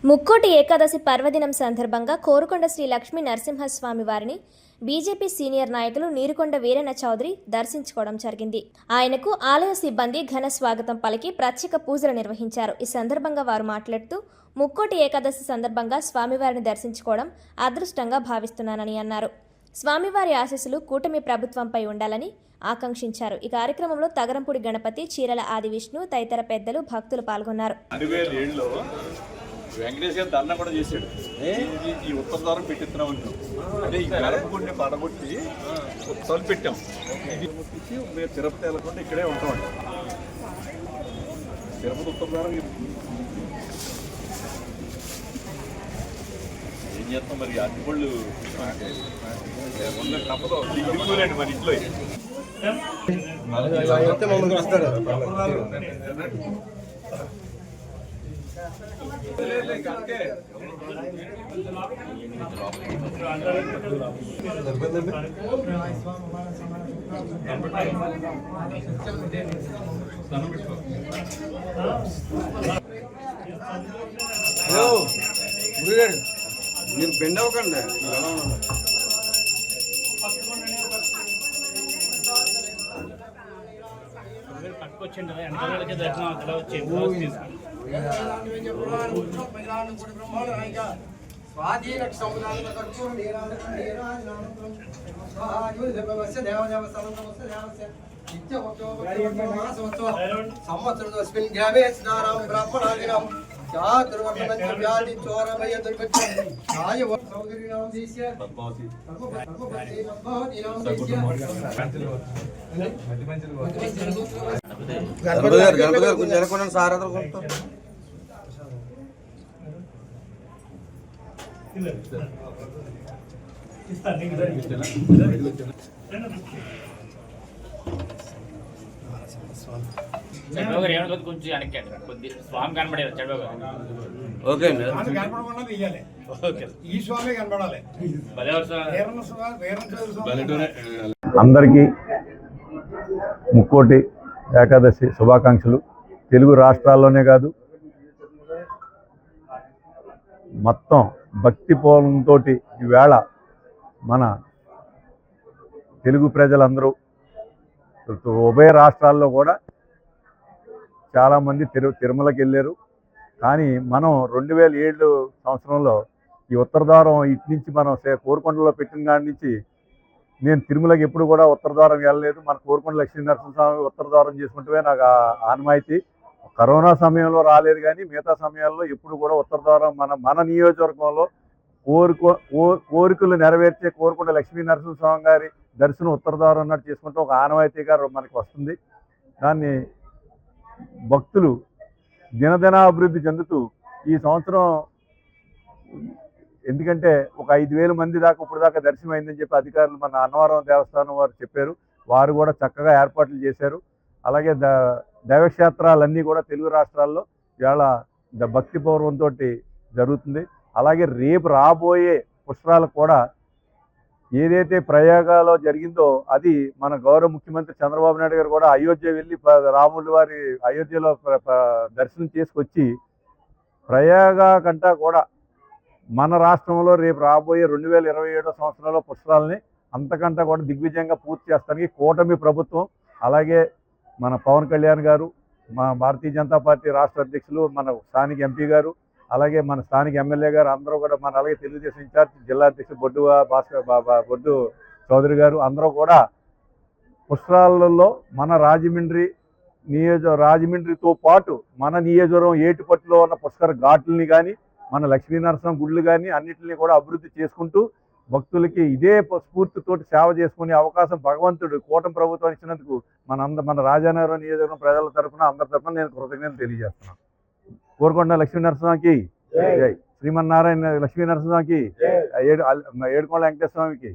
ముక్కోటి ఏకాదశి పర్వదినం సందర్భంగా కోరుకొండ శ్రీ లక్ష్మీ నరసింహస్వామి వారిని బీజేపీ సీనియర్ నాయకులు నీరుకొండ వీరన్న చౌదరి దర్శించుకోవడం జరిగింది. ఆయనకు ఆలయ సిబ్బంది ఘన స్వాగతం పలికి ప్రత్యేక పూజలు నిర్వహించారు. ఈ సందర్భంగా వారు మాట్లాడుతూ ముక్కోటి ఏకాదశి సందర్భంగా స్వామివారిని దర్శించుకోవడం అదృష్టంగా భావిస్తున్నానని అన్నారు. స్వామివారి ఆశీస్సులు కూటమి ప్రభుత్వంపై ఉండాలని ఆకాంక్షించారు. ఈ కార్యక్రమంలో తగరంపూడి గణపతి, చీరల ఆది విష్ణు తదితర పెద్దలు భక్తులు పాల్గొన్నారు. వెంకటేష్ గారు దండ కూడా చేశాడు. ఈ ఉత్తర ద్వారం పెట్టిస్తున్నాం అంటే ఈ గడపకుండా పడగొట్టి ఉత్తరాలు పెట్టాం. ఇది మేము తిరుపతి వెళ్ళకుండా ఇక్కడే ఉంటామండి. తిరుపతి ఉత్తర ద్వారం ఏం చేస్తాం మరి అడ్డుపళ్ళు తప్పదు దిగులేండి మన ఇంట్లో. మీరు బెండ్ అవ్వకండి. పట్టుకొచ్చింది వెనకాలకి దర్శనం అక్కడ వచ్చి సంవత్సరం గ్రామే స్నానం బ్రాహ్మణాదినం వ్యాధి చోరమయ గణపతి గారు కొంచెం అనుకున్నాను సార్ కొంచెం వెనక్కి కొద్ది స్వామి కనబడేది చంద్రబాబు. ఓకే ఈ స్వామి కనబడాలి. అందరికీ ముక్కోటి ఏకాదశి శుభాకాంక్షలు. తెలుగు రాష్ట్రాల్లోనే కాదు, మొత్తం భక్తి పూలంతో ఈవేళ మన తెలుగు ప్రజలందరూ ఉభయ రాష్ట్రాల్లో కూడా చాలామంది తిరుమలకి వెళ్ళారు. కానీ మనం 2007 సంవత్సరంలో ఈ ఉత్తరద్వారం ఇటు నుంచి మనం కోరుకొండలో పెట్టిన కాడి నుంచి నేను తిరుమలకి ఎప్పుడు కూడా ఉత్తరద్వారం వెళ్ళలేదు. మన కోరుకొండ లక్ష్మీ నరసింహస్వామి ఉత్తరద్వారం చేసుకుంటే నాకు ఆనవాయితీ. కరోనా సమయంలో రాలేదు, కానీ మిగతా సమయాల్లో ఎప్పుడు కూడా ఉత్తరద్వారం మన నియోజకవర్గంలో కోరికలు నెరవేర్చే కోరుకొండ లక్ష్మీ నరసింహస్వామి గారి దర్శనం ఉత్తరద్వారం అన్నట్టు చేసుకుంటే ఒక ఆనవాయితీగా మనకి వస్తుంది. దాన్ని భక్తులు దినదినాభివృద్ధి చెందుతూ ఈ సంవత్సరం, ఎందుకంటే ఒక 5,000 మంది దాకా ఇప్పుడు దాకా దర్శనం అయిందని చెప్పి అధికారులు మన అన్నవరం దేవస్థానం వారు చెప్పారు. వారు కూడా చక్కగా ఏర్పాట్లు చేశారు. అలాగే దైవక్షేత్రాలన్నీ కూడా తెలుగు రాష్ట్రాల్లో ఇవాళ భక్తి పూర్వంతో జరుగుతుంది. అలాగే రేపు రాబోయే పుష్కరాలకు కూడా ఏదైతే ప్రయాగలో జరిగిందో అది మన గౌరవ ముఖ్యమంత్రి చంద్రబాబు నాయుడు గారు కూడా అయోధ్య వెళ్ళి రాముల వారి అయోధ్యలో దర్శనం చేసుకొచ్చి ప్రయాగ కంటా కూడా మన రాష్ట్రంలో రేపు రాబోయే 2027 సంవత్సరంలో పుష్కరాలని అంతకంటా కూడా దిగ్విజయంగా పూర్తి చేస్తానికి కూటమి ప్రభుత్వం, అలాగే మన పవన్ కళ్యాణ్ గారు, మా భారతీయ జనతా పార్టీ రాష్ట్ర అధ్యక్షులు, మన స్థానిక ఎంపీ గారు, అలాగే మన స్థానిక ఎమ్మెల్యే గారు అందరూ కూడా మన, అలాగే తెలుగుదేశం ఇన్ఛార్జ్ జిల్లా అధ్యక్షుడు బొడ్డు చౌదరి గారు అందరూ కూడా పుష్కరాలలో మన రాజమండ్రితో పాటు మన నియోజకవర్గం ఏటుపట్టులో ఉన్న పుష్కర ఘాట్లని కానీ మన లక్ష్మీనరసింహ గుళ్ళు కానీ అన్నింటినీ కూడా అభివృద్ధి చేసుకుంటూ భక్తులకి ఇదే స్ఫూర్తితోటి సేవ చేసుకునే అవకాశం భగవంతుడు కూటమి ప్రభుత్వం ఇచ్చినందుకు మన రాజానగరం నియోజకవర్గం ప్రజల తరఫున అందరి తరఫున నేను కృతజ్ఞతలు తెలియజేస్తున్నాను. కోరుకొండ లక్ష్మీనరసింహకి జై, శ్రీమన్నారాయణ లక్ష్మీనరసింహకి, ఏడుకొండ వెంకటేశ్వర స్వామికి.